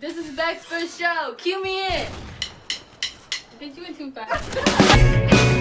This is Beck's first show. Cue me in. Bitch, you went too fast.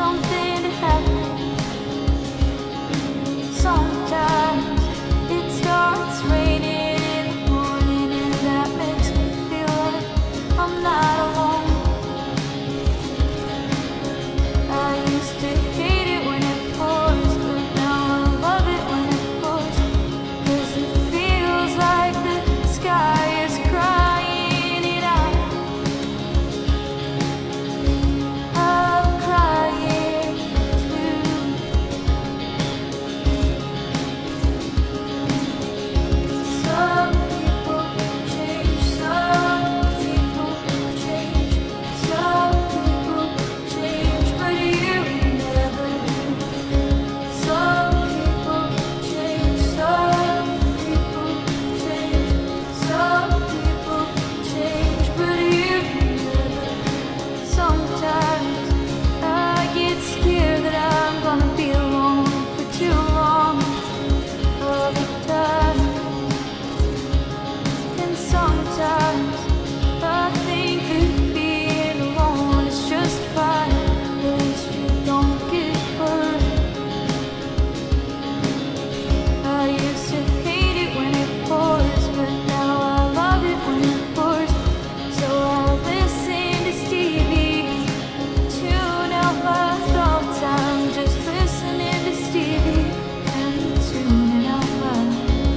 something to happen. Sometimes it starts raining in the morning, and that makes me feel like I'm not alone. I used to hate it when it pours, but now I love it when it pours, 'cause it feels like the sky is crying it out. I'm crying too. Some people change, some people change, some people change, but you never do. Some people change, some people change, some people change, but you never. Sometimes I get scared that I'm gonna be alone for too long all the time. And sometimes I think that being alone is just fine, at least you don't get hurt. I used to hate it when it pours, but now I love it when it pours. So I listen to Stevie, tune out my thoughts. I'm just listening to Stevie and tuning out my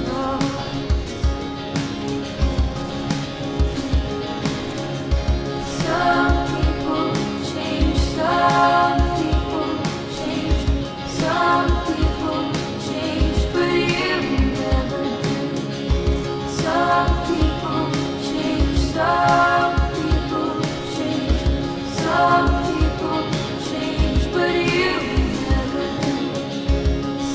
thoughts. Some people change, some people change, some people change, but you never do. Some people change, some people change, some people change, but you never do.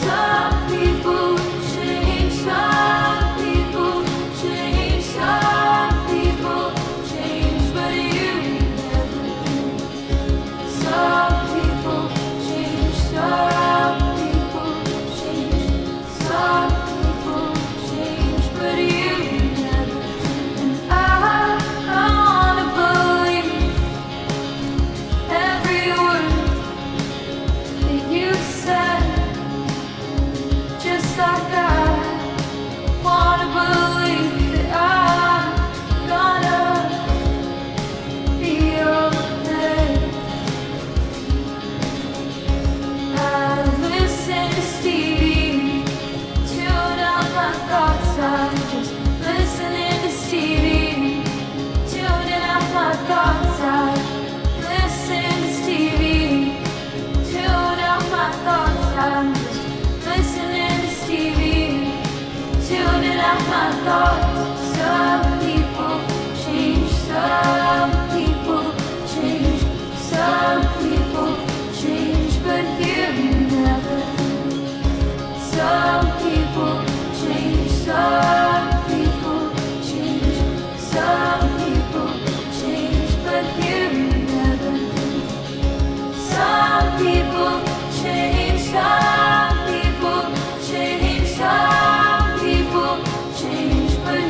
Some people change, some people change, some people change, but you never do. Some people change, some people change, some people change, but you never do. And I wanna believe every word that you said, just like I wanna believe that I'm gonna be okay. I listen to Stevie, tune out my thoughts. I'm just listening to Stevie, tuning out my thoughts. I listen to Stevie, tune out my thoughts. I'm just listening to Stevie, tuning out my thoughts. Some people change, some people change, some people change, but you never do. Some people change, some people change, some people change, but you never do. Some people change, some people change, some people change, but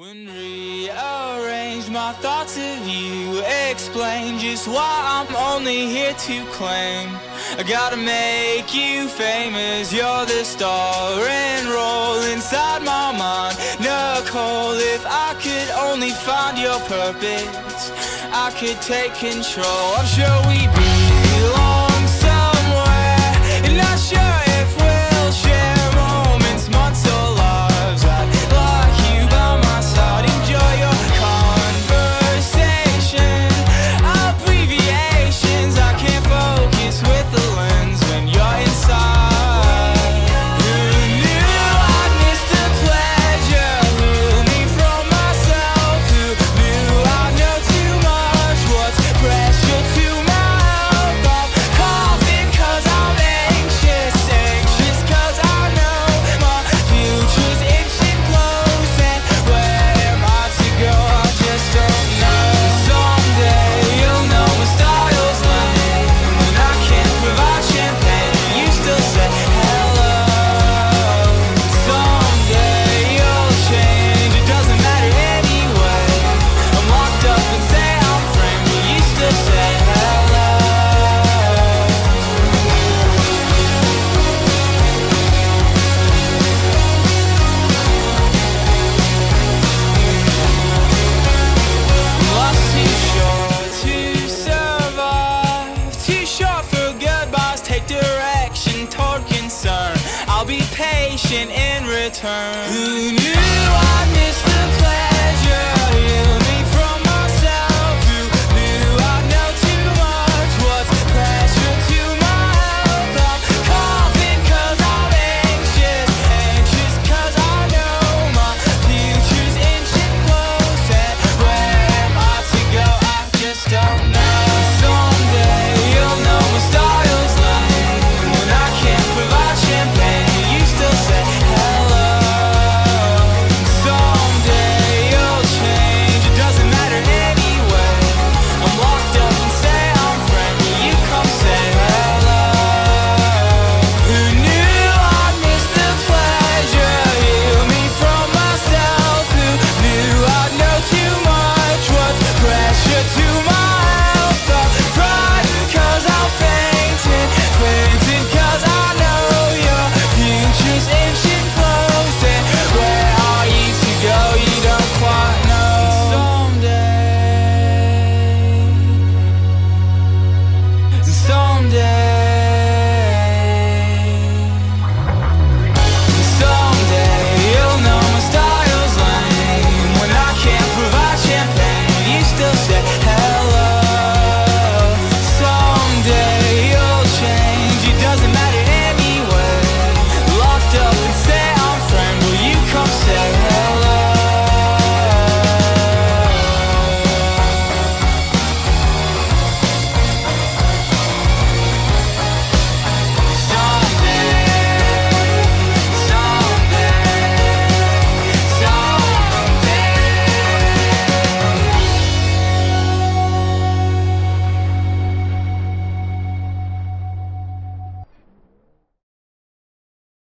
When rearranged my thoughts of you, explain just why I'm only here to claim I gotta make you famous, you're the star and roll inside my mind. Nicole, if I could only find your purpose, I could take control. I'm sure we belong somewhere, and not sure if we'll share moments, months or lives. I'd like you by my side, enjoy your conversation. Abbreviations, I can't focus with the lens when you're inside. Who knew I'd miss the pleasure? Who me from myself? Who knew I know too much? What's pressure to my health? I'm coughing 'cause I'm anxious, anxious 'cause I know my future's inching close. And where am I to go? I just don't know. Someday you'll know my style's lame, and I can't provide champagne, but you still say hello. Someday you'll change, it doesn't matter anyway. I'm locked up and say I'm framed, but you still say hello. Life's too short to survive, too short for goodbyes. Take direction toward concern, I'll be patient in return. Who knew I'd miss the